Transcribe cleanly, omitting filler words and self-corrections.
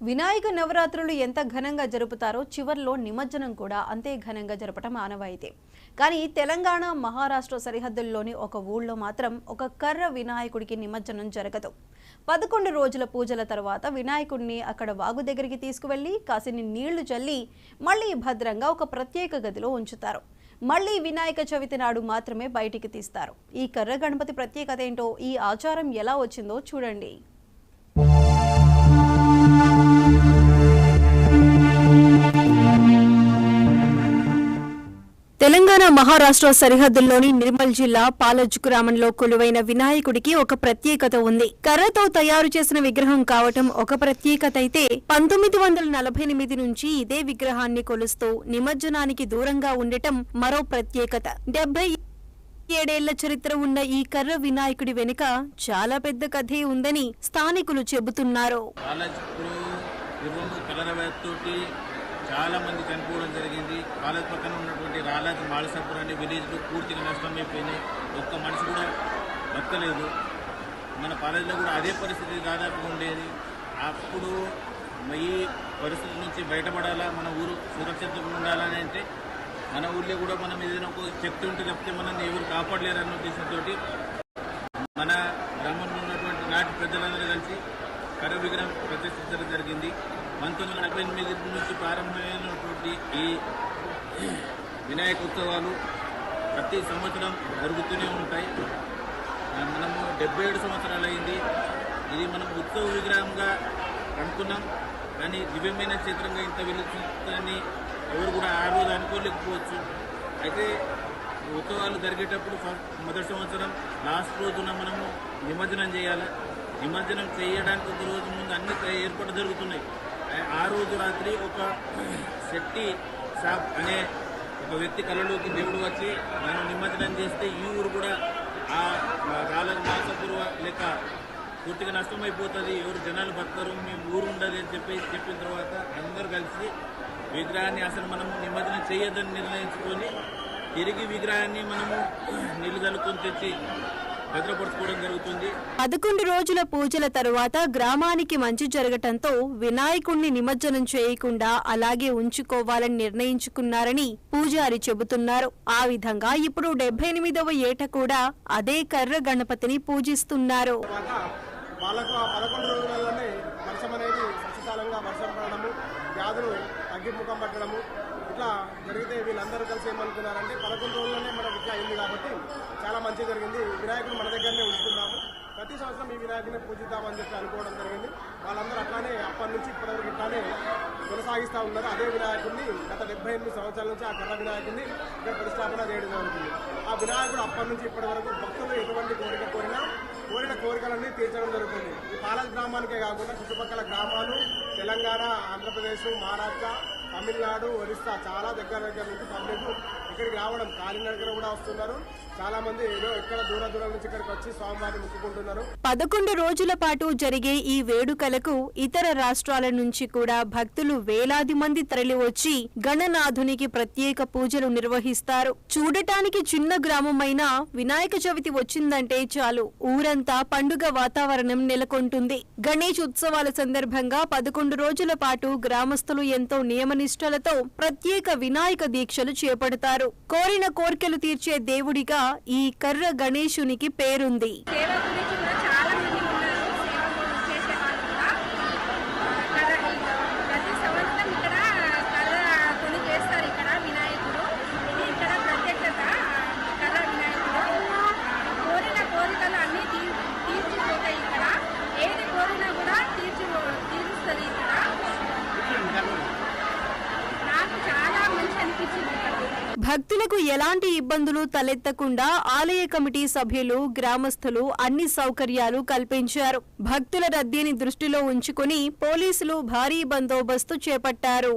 వినాయక నవరాత్రులు ఎంత ఘనంగా జరుపుతారో చివర్లో నిమజ్జనం కూడా అంతే ఘనంగా జరపటం ఆనవాయితీ. కానీ తెలంగాణ మహారాష్ట్ర సరిహద్దుల్లోని ఒక ఊళ్ళో మాత్రం ఒక కర్ర వినాయకుడికి నిమజ్జనం జరగదు. 11 రోజుల పూజల తర్వాత వినాయకుడిని అక్కడ వాగు దగ్గరికి తీసుకువెళ్లి కాసిని నీళ్లు చల్లి మళ్లీ భద్రంగా ఒక ప్రత్యేక గదిలో ఉంచుతారు. మళ్లీ వినాయక చవితి నాడు మాత్రమే బయటికి తీస్తారు. ఈ కర్ర గణపతి ప్రత్యేకత ఏంటో, ఈ ఆచారం ఎలా వచ్చిందో చూడండి. తెలంగాణ మహారాష్ట్ర సరిహద్దుల్లోని నిర్మల్ జిల్లా పాలజ్ గ్రామంలో కొలువైన వినాయకుడికి ఒక ప్రత్యేకత ఉంది. కర్రతో తయారు చేసిన విగ్రహం కావటం ఒక ప్రత్యేకత అయితే 1948 నుంచి ఇదే విగ్రహాన్ని కొలుస్తూ నిమజ్జనానికి దూరంగా ఉండటం మరో ప్రత్యేకత. 77 చరిత్ర ఉన్న ఈ కర్ర వినాయకుడి వెనుక చాలా పెద్ద కథే ఉందని స్థానికులు చెబుతున్నారు. చాలా మంది చనిపోవడం జరిగింది. కాలేజ్ పక్కన ఉన్నటువంటి రాలాజ్ మాలసాపూర్ అనే విలేజ్లో పూర్తిగా నష్టం అయిపోయినాయి. ఒక్క మనిషి కూడా బతకలేదు. మన కాలేజీలో కూడా అదే పరిస్థితి దాదాపుగా ఉండేది. అప్పుడు ఈ పరిస్థితి నుంచి బయటపడాలా, మన ఊరు సురక్షితంగా ఉండాలని అంటే మన ఊళ్ళో కూడా మనం ఏదైనా ఒక శక్తి ఉంటే తప్పితే మనల్ని ఎవరు కాపాడలేరన్న ఉద్దేశంతో మన గ్రామంలో ఉన్నటువంటి నాటి పెద్దలందరూ కలిసి కర్ర విగ్రహం ప్రతిష్ఠించడం జరిగింది. 1948 నుంచి ప్రారంభమైనటువంటి ఈ వినాయక ఉత్సవాలు ప్రతి సంవత్సరం జరుగుతూనే ఉంటాయి. మనము 77 సంవత్సరాలు అయింది. ఇది మనం ఉత్సవ విగ్రహంగా అనుకున్నాం, కానీ దివ్యమైన క్షేత్రంగా ఇంత వెలుగుతుందని ఎవరు కూడా ఆ రోజు అనుకోలేకపోవచ్చు. అయితే ఉత్సవాలు జరిగేటప్పుడు మొదటి సంవత్సరం లాస్ట్ రోజున మనము నిమజ్జనం చేయాలి. నిమజ్జనం చేయడానికి ఒక రోజు ముందు అన్ని ఏర్పాట్లు జరుగుతున్నాయి. ఆ రోజు రాత్రి ఒక శెట్టి షాప్ అనే ఒక వ్యక్తి కళలోకి దేవుడు వచ్చి మనం నిమజ్జనం చేస్తే ఈ ఊరు కూడా ఆ రాళ్ళ మాసపూర్వ లేక పూర్తిగా నష్టమైపోతుంది, ఎవరు జనాలు బతకరు, మీ ఊరు ఉండదు అని చెప్పిన తర్వాత అందరూ కలిసి విగ్రహాన్ని అసలు మనము నిమజ్జనం చేయొద్దని నిర్ణయించుకొని తిరిగి విగ్రహాన్ని మనము నీళ్లు చల్లుకొని తెచ్చి భద్రపరచుకోవడం జరుగుతుంది. 11 రోజుల పూజల తరువాత గ్రామానికి మంచి జరగటంతో వినాయకుణ్ణి నిమజ్జనం చేయకుండా అలాగే ఉంచుకోవాలని నిర్ణయించుకున్నారని పూజారి చెబుతున్నారు. ఆ విధంగా ఇప్పుడు 78వ ఏట కూడా అదే కర్ర గణపతిని పూజిస్తున్నారు. వాళ్ళకు ఆ 11 రోజులలోనే వర్షం అనేది సస్యశాలంగా వర్షం పడడము, వ్యాధులు తగ్గిముఖం పట్టడము ఇట్లా జరిగితే వీళ్ళందరూ కలిసి ఏమనుకున్నారంటే 11 రోజుల్లోనే మనకు ఇట్లా అయింది కాబట్టి చాలా మంచి జరిగింది, వినాయకుడు మన దగ్గరనే ఉంచుకున్నాము, ప్రతి సంవత్సరం ఈ వినాయకుడిని పూజిద్దామని చెప్పి అనుకోవడం జరిగింది. వాళ్ళందరూ అట్లానే అప్పటి నుంచి ఇప్పటివరకు ఇట్లానే కొనసాగిస్తూ ఉన్నారు. అదే వినాయకుడిని గత 78 సంవత్సరాల నుంచి ఆ కర్ర వినాయకుడిని ఇక్కడ ప్రతిష్టాపన చేయడం జరుగుతుంది. ఆ వినాయకుడు అప్పటి నుంచి ఇప్పటి వరకు భక్తులు ఎటువంటి కోరిక కోరిన కోరికలన్నీ తీర్చడం జరుగుతుంది. ఈ పాలజ్ గ్రామానికే కాకుండా చుట్టుపక్కల గ్రామాలు తెలంగాణ, ఆంధ్రప్రదేశ్, మహారాష్ట్ర, తమిళనాడు, ఒరిస్సా చాలా దగ్గర నుంచి పబ్లిక్ ఇక్కడికి రావడం, కాలినడకన కూడా వస్తున్నారు. చాలా మంది ఇక్కడ దూరం నుంచి ఇక్కడికి వచ్చి స్వామివారిని ముక్కుకుంటున్నారు. 11 రోజుల పాటు జరిగే ఈ వేడుకలకు ఇతర రాష్ట్రాల నుంచి కూడా భక్తులు వేలాది మంది తరలి వచ్చి గణనాథునికి ప్రత్యేక పూజలు నిర్వహిస్తారు. చూడటానికి చిన్న గ్రామమైనా వినాయక చవితి వచ్చిందంటే చాలు ఊరంతా పండుగ వాతావరణం నెలకొంటుంది. గణేష్ ఉత్సవాల సందర్భంగా 11 రోజుల పాటు గ్రామస్తులు ఎంతో నియమనిష్టలతో ప్రత్యేక వినాయక దీక్షలు చేపడతారు. కోరిన కోర్కెలు తీర్చే దేవుడిగా ఈ కర్ర గణేశునికి పేరుంది. భక్తులకు ఎలాంటి ఇబ్బందులు తలెత్తకుండా ఆలయ కమిటీ సభ్యులు, గ్రామస్తులు అన్ని సౌకర్యాలు కల్పించారు. భక్తుల రద్దీని దృష్టిలో ఉంచుకుని పోలీసులు భారీ బందోబస్తు చేపట్టారు.